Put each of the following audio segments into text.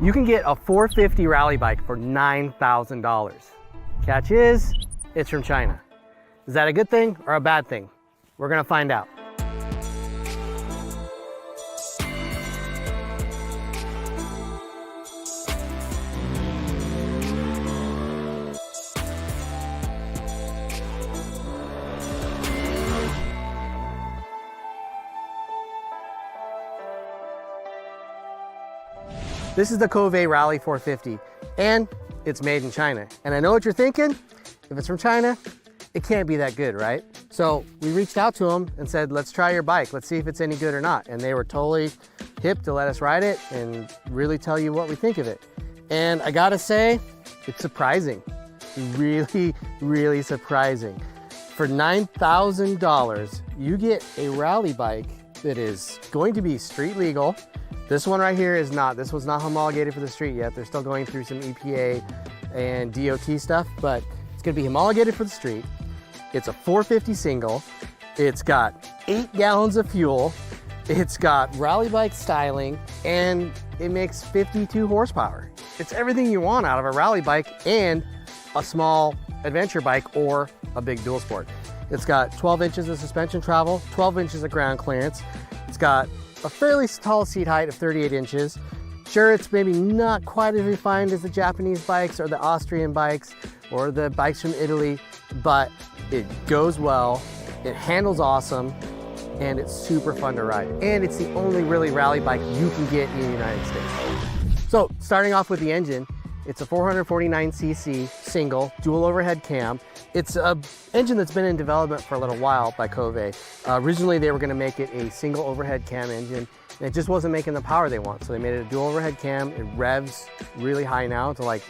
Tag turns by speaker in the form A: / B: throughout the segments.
A: You can get a 450 rally bike for $9,000. Catch is, it's from China. Is that a good thing or a bad thing? We're gonna find out. This is the Cove Rally 450, and it's made in China. And I know what you're thinking, if it's from China, it can't be that good, right? So we reached out to them and said, let's try your bike. Let's see if it's any good or not. And they were totally hip to let us ride it and really tell you what we think of it. And I gotta say, it's surprising. Really, really surprising. For $9,000, you get a rally bike that is going to be street legal. This one right here is not. This one's not homologated for the street yet. They're still going through some EPA and DOT stuff, but it's gonna be homologated for the street. It's a 450 single. It's got 8 gallons of fuel. It's got rally bike styling, and it makes 52 horsepower. It's everything you want out of a rally bike and a small adventure bike or a big dual sport. It's got 12 inches of suspension travel, 12 inches of ground clearance. It's got a fairly tall seat height of 38 inches. Sure, it's maybe not quite as refined as the Japanese bikes or the Austrian bikes or the bikes from Italy, but it goes well, it handles awesome, and it's super fun to ride. And it's the only really rally bike you can get in the United States. So starting off with the engine, it's a 449cc single dual overhead cam. It's an engine that's been in development for a little while by Cove. Originally they were going to make it a single overhead cam engine, and it just wasn't making the power they want. So they made it a dual overhead cam. It revs really high now to like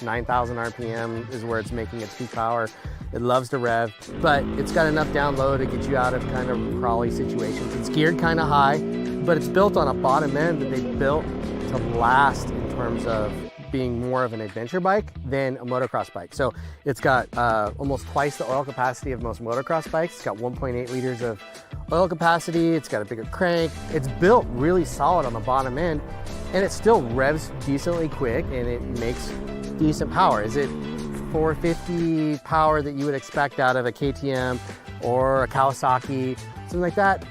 A: 9,000 RPM is where it's making its peak power. It loves to rev, but it's got enough down low to get you out of kind of crawly situations. It's geared kind of high, but it's built on a bottom end that they built to last in terms of being more of an adventure bike than a motocross bike. So it's got almost twice the oil capacity of most motocross bikes. It's got 1.8 liters of oil capacity. It's got a bigger crank. It's built really solid on the bottom end, and it still revs decently quick, and it makes decent power. Is it 450 power that you would expect out of a KTM or a Kawasaki, something like that?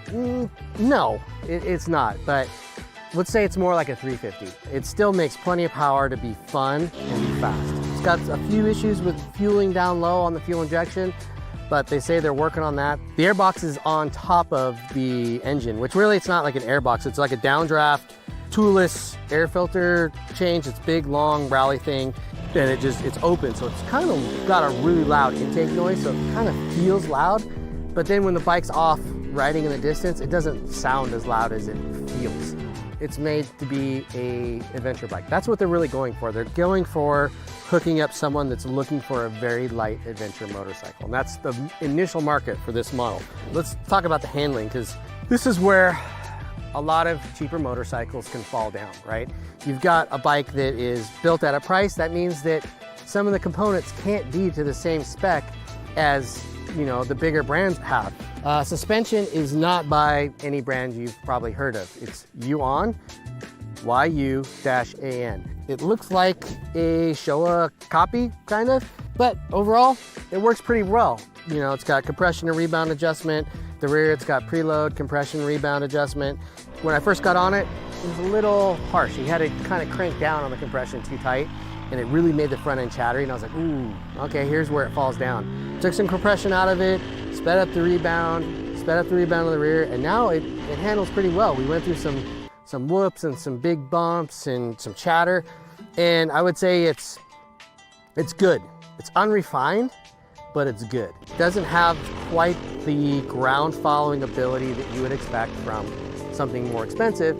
A: No, it's not, but let's say it's more like a 350. It still makes plenty of power to be fun and be fast. It's got a few issues with fueling down low on the fuel injection, but they say they're working on that. The airbox is on top of the engine, which really it's not like an airbox. It's like a downdraft, toolless air filter change. It's big, long rally thing, and it's open. So it's kind of got a really loud intake noise, so it kind of feels loud. But then when the bike's off riding in the distance, it doesn't sound as loud as it feels. It's made to be an adventure bike. That's what they're really going for. They're going for hooking up someone that's looking for a very light adventure motorcycle. And that's the initial market for this model. Let's talk about the handling, because this is where a lot of cheaper motorcycles can fall down, right? You've got a bike that is built at a price. That means that some of the components can't be to the same spec as the bigger brands have. Suspension is not by any brand you've probably heard of. It's Yuan, Y-U-A-N. It looks like a Showa copy, kind of, but overall, it works pretty well. It's got compression and rebound adjustment. The rear, it's got preload, compression, rebound adjustment. When I first got on it, it was a little harsh. You had to kind of crank down on the compression too tight, and it really made the front end chattery, and I was like, ooh, okay, here's where it falls down. Took some compression out of it, sped up the rebound of the rear, and now it handles pretty well. We went through some whoops and some big bumps and some chatter, and I would say it's good. It's unrefined, but it's good. It doesn't have quite the ground following ability that you would expect from something more expensive,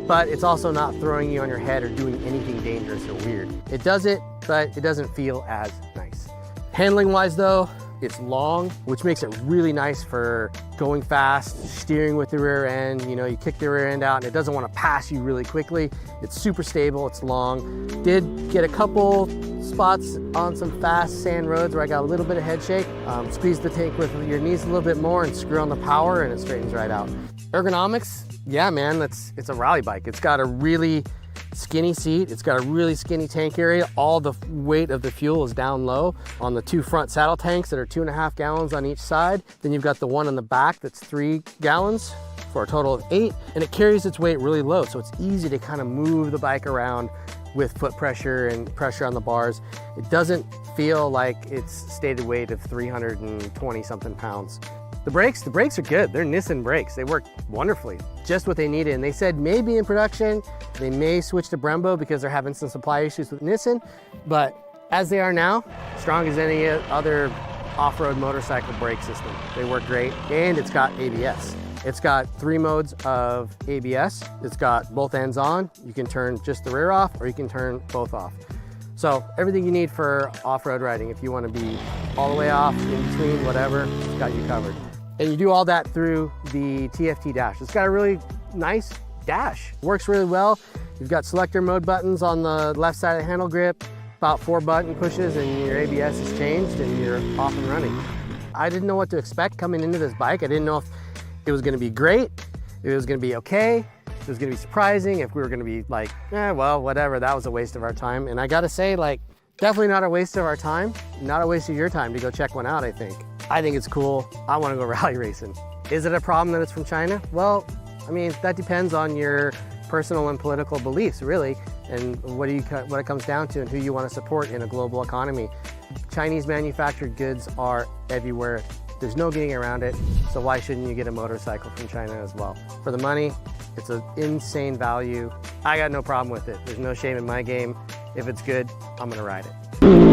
A: but it's also not throwing you on your head or doing anything dangerous or weird. It does it, but it doesn't feel as nice. Handling wise though, it's long, which makes it really nice for going fast, steering with the rear end. You kick the rear end out and it doesn't want to pass you really quickly. It's super stable, it's long. Did get a couple spots on some fast sand roads where I got a little bit of head shake. Squeeze the tank with your knees a little bit more and screw on the power and it straightens right out. Ergonomics, yeah man, it's a rally bike. It's got a really skinny seat. It's got a really skinny tank area. All the weight of the fuel is down low on the two front saddle tanks that are 2.5 gallons on each side. Then you've got the one in the back that's 3 gallons for a total of 8, and it carries its weight really low, so it's easy to kind of move the bike around with foot pressure and pressure on the bars. It doesn't feel like its stated weight of 320 something pounds. The brakes are good. They're Nissan brakes. They work wonderfully, just what they needed. And they said maybe in production, they may switch to Brembo because they're having some supply issues with Nissan. But as they are now, strong as any other off-road motorcycle brake system. They work great, and it's got ABS. It's got 3 modes of ABS. It's got both ends on. You can turn just the rear off, or you can turn both off. So everything you need for off-road riding. If you want to be all the way off, in between, whatever, it's got you covered. And you do all that through the TFT dash. It's got a really nice dash. It works really well. You've got selector mode buttons on the left side of the handle grip, about 4 button pushes, and your ABS is changed and you're off and running. I didn't know what to expect coming into this bike. I didn't know if it was going to be great, if it was going to be okay, if it was going to be surprising, if we were going to be like, well, whatever, that was a waste of our time. And I got to say, like, definitely not a waste of our time, not a waste of your time to go check one out, I think. I think it's cool. I want to go rally racing. Is it a problem that it's from China? Well, I mean, that depends on your personal and political beliefs, really, and what it comes down to and who you want to support in a global economy. Chinese manufactured goods are everywhere. There's no getting around it, so why shouldn't you get a motorcycle from China as well? For the money, it's an insane value. I got no problem with it. There's no shame in my game. If it's good, I'm gonna ride it.